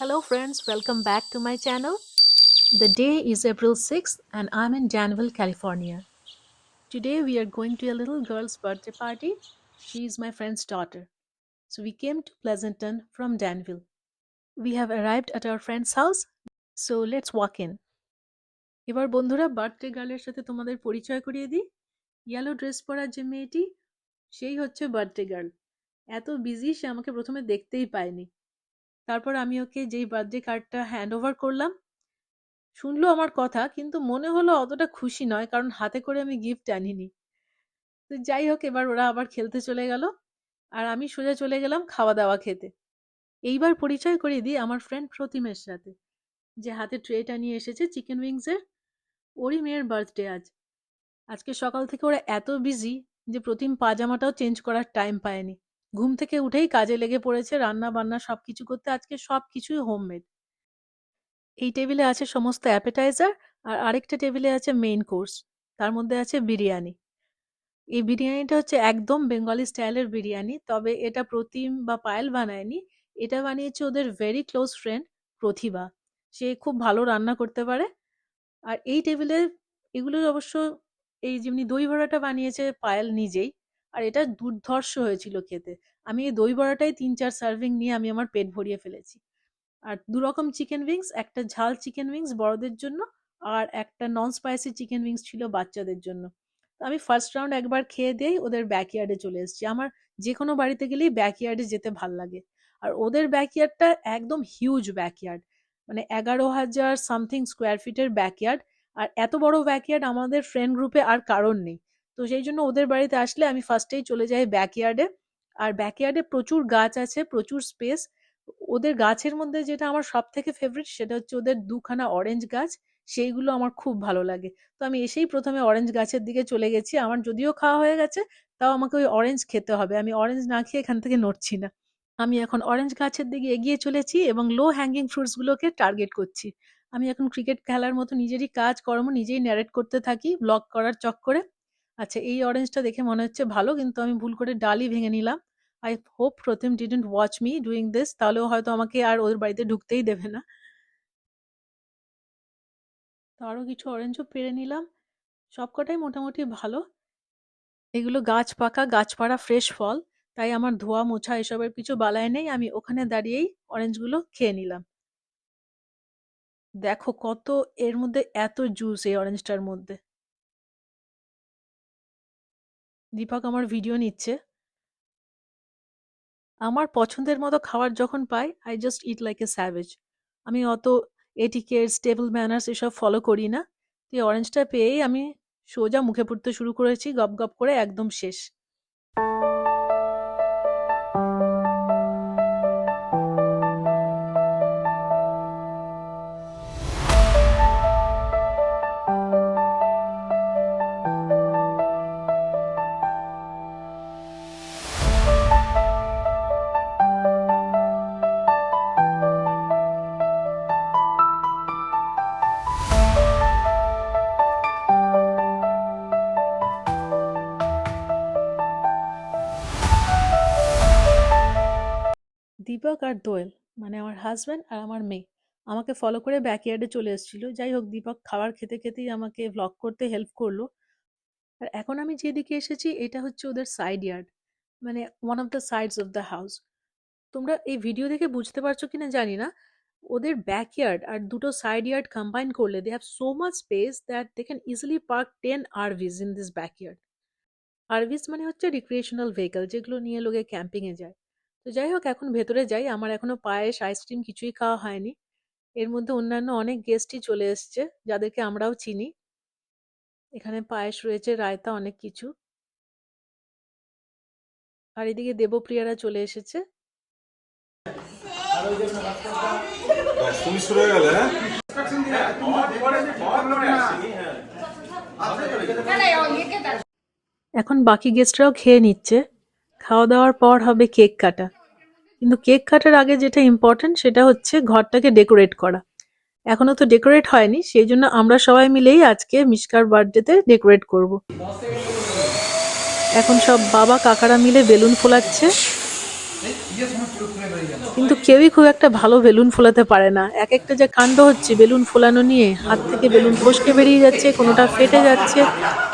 Hello friends, welcome back to my channel. The day is April 6th and I'm in Danville, California. Today we are going to a little girl's birthday party. She is my friend's daughter. So we came to Pleasanton from Danville. We have arrived at our friend's house. So let's walk in. এবার বন্ধুরা birthday গার্লের সাথে তোমাদের পরিচয় করিয়ে দিই। Yellow dress পরা যে মেয়েটি সেই হচ্ছে বার্থডে গার্ল। এত বিজি সে আমাকে প্রথমে দেখতেই পায়নি। তারপর আমি ওকে যেই বার্থডে কার্ডটা হ্যান্ড ওভার করলাম, শুনলো আমার কথা, কিন্তু মনে হলো অতটা খুশি নয়, কারণ হাতে করে আমি গিফট আনিনি। তো যাই হোক, এবার ওরা আবার খেলতে চলে গেল আর আমি সোজা চলে গেলাম খাওয়া দাওয়া খেতে। এইবার পরিচয় করিয়ে দিই আমার ফ্রেন্ড প্রতিমের সাথে, যে হাতে ট্রেটা নিয়ে এসেছে চিকেন উইংসের। ওরই মেয়ের বার্থডে আজ। আজকে সকাল থেকে ওরা এত বিজি যে প্রতিম পাজামাটাও চেঞ্জ করার টাইম পায়নি। ঘুম থেকে উঠেই কাজে লেগে পড়েছে, রান্না বান্না সবকিছু করতে। আজকে সবকিছুই হোমমেড। এই টেবিলে আছে সমস্ত অ্যাপেটাইজার আর আরেকটা টেবিলে আছে মেইন কোর্স। তার মধ্যে আছে বিরিয়ানি। এই বিরিয়ানিটা হচ্ছে একদম বেঙ্গলি স্টাইলের বিরিয়ানি, তবে এটা প্রতিম বা পায়েল বানায়নি। এটা বানিয়েছে ওদের ভেরি ক্লোজ ফ্রেন্ড প্রতিভা। সে খুব ভালো রান্না করতে পারে। আর এই টেবিলে এগুলো অবশ্য, এই যেমনি দই বড়াটা বানিয়েছে পায়েল নিজেই, আর এটা দুর্ধর্ষ হয়েছিল খেতে। আমি এই দই বড়াটাই ৩-৪ সার্ভিং নিয়ে আমি আমার পেট ভরিয়ে ফেলেছি। আর ২ রকম চিকেন উইংস, একটা ঝাল চিকেন উইংস বড়দের জন্য আর একটা নন স্পাইসি চিকেন উইংস ছিল বাচ্চাদের জন্য। তো আমি ফার্স্ট রাউন্ড একবার খেয়ে দিয়েই ওদের ব্যাকইয়ার্ডে চলে এসেছি। আমার যেকোনো বাড়িতে গেলেই ব্যাকইয়ার্ডে যেতে ভাল লাগে। আর ওদের ব্যাকইয়ার্ডটা একদম হিউজ ব্যাকইয়ার্ড, মানে ১১,০০০ সামথিং স্কোয়ার ফিটের ব্যাকইয়ার্ড। আর এত বড় ব্যাকইয়ার্ড আমাদের ফ্রেন্ড গ্রুপে আর কারোর নেই। তো সেই জন্য ওদের বাড়িতে আসলে আমি ফার্স্টেই চলে যাই ব্যাকইয়ার্ডে। আর ব্যাকইয়ার্ডে প্রচুর গাছ আছে, প্রচুর স্পেস। ওদের গাছের মধ্যে যেটা আমার সব থেকে ফেভারিট সেটা হচ্ছে ওদের ২ খানা অরেঞ্জ গাছ। সেইগুলো আমার খুব ভালো লাগে। তো আমি এসেই প্রথমে অরেঞ্জ গাছের দিকে চলে গেছি। আমার যদিও খাওয়া হয়ে গেছে, তাও আমাকে ওই অরেঞ্জ খেতে হবে। আমি অরেঞ্জ না খেয়ে এখান থেকে নড়ছি না। আমি এখন অরেঞ্জ গাছের দিকে এগিয়ে চলেছি এবং লো হ্যাঙ্গিং ফ্রুটস গুলোকে টার্গেট করছি। আমি এখন ক্রিকেট খেলার মতো নিজেরই কাজকর্ম নিজেই ন্যারেট করতে থাকি ব্লগ করার চক্করে। আচ্ছা, এই অরেঞ্জটা দেখে মনে হচ্ছে ভালো, কিন্তু আমি ভুল করে ডালই ভেঙে নিলাম। I hope Pratim didn't watch me doing this, তাহলেও হয়তো আমাকে আর ওদের বাড়িতে ঢুকতেই দেবে না। তো আরো কিছু অরেঞ্জও পেড়ে নিলাম। সবকটাই মোটামুটি ভালো। এগুলো গাছ পাকা গাছ পাড়া ফ্রেশ ফল, তাই আমার ধোয়া মোছা এসবের কিছু বালাই নেই। আমি ওখানে দাঁড়িয়েই অরেঞ্জগুলো খেয়ে নিলাম। দেখো কত, এর মধ্যে এত জুস এই অরেঞ্জটার মধ্যে। দীপক আমার ভিডিও নিচ্ছে। আমার পছন্দের মতো খাবার যখন পাই, I just eat like a savage. আমি অত এটিকেটস, টেবল ম্যানার্স এসব ফলো করি না। তো এই অরেঞ্জটা পেয়েই আমি সোজা মুখে পুরতে শুরু করেছি, গপ গপ করে একদম শেষ। দীপক আর দোয়েল, মানে আমার হাজব্যান্ড আর আমার মেয়ে, আমাকে ফলো করে ব্যাকইয়ার্ডে চলে এসেছিল। যাই হোক, দীপক খাবার খেতে খেতেই আমাকে ভ্লগ করতে হেল্প করলো। আর এখন আমি যেদিকে এসেছি এটা হচ্ছে ওদের সাইড ইয়ার্ড, মানে one of the sides of the house. তোমরা এই ভিডিও দেখে বুঝতে পারছো কিনা জানি না, ওদের ব্যাকইয়ার্ড আর দুটো সাইড ইয়ার্ড কম্বাইন করলে they have so much space that they can easily park 10 RVs in this backyard. RVs মানে হচ্ছে রিক্রিয়েশনাল ভেহিকল, যেগুলো নিয়ে লোকে ক্যাম্পিংয়ে যায়। তো যাই হোক, এখন ভেতরে যাই। আমার এখনো পায়েস আইসক্রিম কিছুই খাওয়া হয়নি। এর মধ্যে অন্যান্য অনেক গেস্টই চলে এসছে, যাদেরকে আমরাও চিনি। এখানে পায়েস রয়েছে, রায়তা, অনেক কিছু। আর এদিকে দেবপ্রিয়ারা চলে এসেছে। তুমি শুরু হয়ে গেলে। এখন বাকি গেস্টরাও খেয়ে নিচ্ছে। খাওয়া দাওয়ার পর হবে কেক কাটা। কিন্তু কেক কাটার আগে যেটা ইম্পর্টেন্ট সেটা হচ্ছে ঘরটাকে ডেকোরেট করা। এখনো তো ডেকোরেট হয়নি, সেই জন্য আমরা সবাই মিলেই আজকে মিশকার বার্থডেতে ডেকোরেট করব। এখন সব বাবা কাকারা মিলে বেলুন ফোলাচ্ছে। কিন্তু কেউই খুব একটা ভালো বেলুন ফোলাতে পারে না। এক একটা যে কাণ্ড হচ্ছে বেলুন ফোলানো নিয়ে, হাত থেকে বেলুন ফসকে বেরিয়ে যাচ্ছে, কোনোটা ফেটে যাচ্ছে।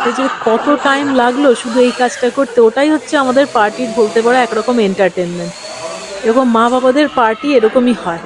এই যে কত টাইম লাগলো শুধু এই কাজটা করতে, ওটাই হচ্ছে আমাদের পার্টির বলতে পারো একরকম এন্টারটেনমেন্ট। এরকম মা বাবাদের পার্টি এরকমই হয়।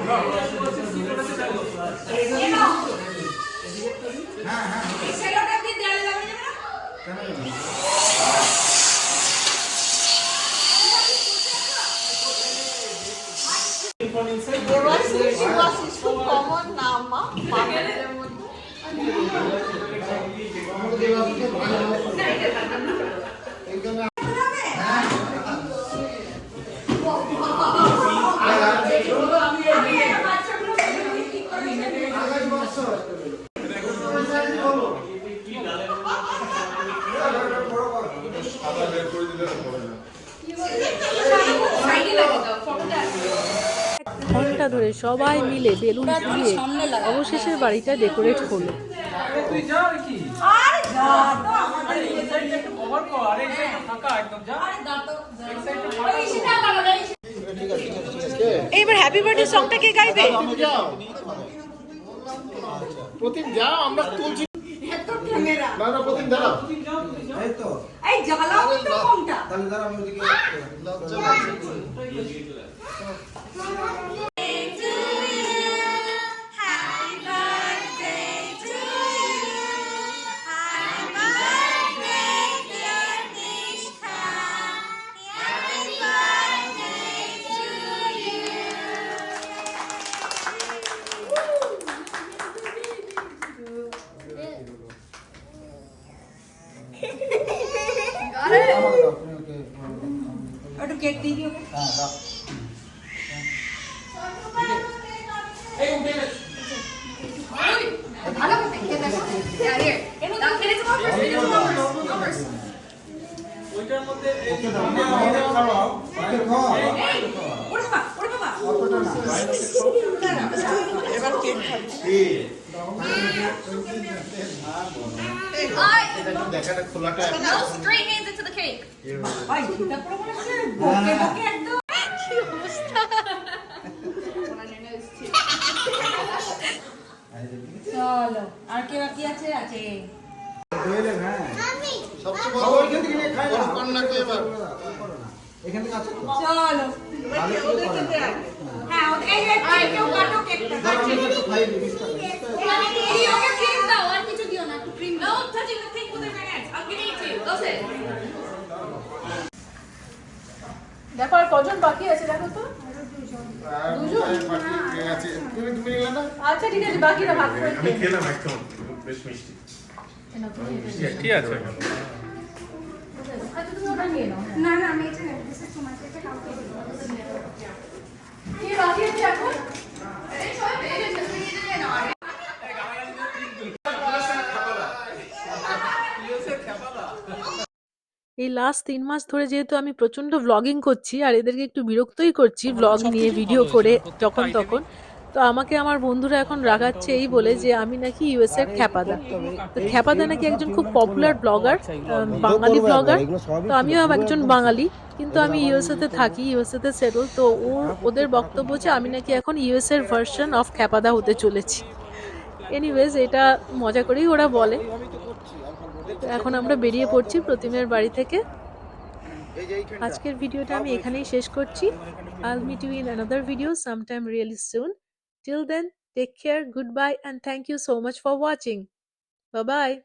ঘন্টা ধরে সবাই মিলে বেলুন ফুলিয়ে অবশেষে বাড়িটা ডেকোরেট হলো। এইবার হ্যাপি বার্থডে সংটা কে গাইবে? প্রতিম যাও, আমরা তুলছি না না, প্রতিম দাঁড়াও। এই তো এই জ্বালাও কিন্তু কোনটা? তাহলে দাঁড়াও, আমি ওদিকে লজ্জা একটু কেক দিয়ে দিও। হ্যাঁ দাও। ভালো করে খেয়ে দেখো। আরে এনো দাও খেলে তো ওইটার মধ্যে ওকে দাও, ওকে খাওয়াও, ওকে খাওয়াও। ওরে বাবা, ওরে বাবা। অতটা না। এবার কেক খাচ্ছি। দেখাটা খোলাটা No, straight hands into the cake. ভাই চিন্তা করো না, বকে বকে একদম। চলো আর কে বাকি আছে? আছে দইলে হ্যাঁ সবচেয়ে বড় ওইখান থেকে নিয়ে খাই না, কন্যাকে এবার এখান থেকে আছে তো? চলো ভালো করে করো না। হ্যাঁ এই এই কেউ কাটো কেকটা। দাঁড়াও, আমি একটু খাই দিই, 20 টাকা। Okay, cream দাও, আর কিছু দিও না, একটু cream দাও. No touching the cake with your hands. I'm giving it to you. Go sit. দেখো আর কজন বাকি আছে দেখো তো। আর বাকি কে আছে? তুমি নিলে না? আচ্ছা ঠিক আছে, বাকিরা ভাগ করে আমি খেলাম একদম বেশ মিষ্টি। ঠিক আছে। আচ্ছা তুমি ওটা নিয়ে নাও। না না, আমি এটা নেব. This is too much. এটা কাউকে দিও না. কি বাকি আছে এখন? এই সব বেড়ে যাচ্ছে, তুমি এটা নিয়ে নাও. এই লাস্ট 3 মাস ধরে যেহেতু আমি প্রচন্ড ভ্লগিং করছি আর এদেরকে একটু বিরক্তই করছি ভ্লগ নিয়ে ভিডিও করে যখন তখন, তো আমাকে আমার বন্ধুরা এখন রাগাচ্ছে এই বলে যে আমি নাকি ইউএস এর খ্যাপাদা। তো খ্যাপাদা নাকি একজন খুব পপুলার ব্লগার, বাঙালি ব্লগার। তো আমিও একজন বাঙালি, কিন্তু আমি ইউএসএ তে থাকি, ইউএসএ তে সেটল। তো ওদের বক্তব্য যে আমি নাকি এখন ইউএস এর ভার্সন অফ খ্যাপাদা হতে চলেছি। এনিওয়েজ এটা মজা করেই ওরা বলে। তো এখন আমরা বেরিয়ে পড়ছি প্রতিমের বাড়ি থেকে। আজকের ভিডিওটা আমি এখানেই শেষ করছি। I'll meet you in another video sometime really soon. Till then, take care, goodbye, and thank you so much for watching. Bye bye.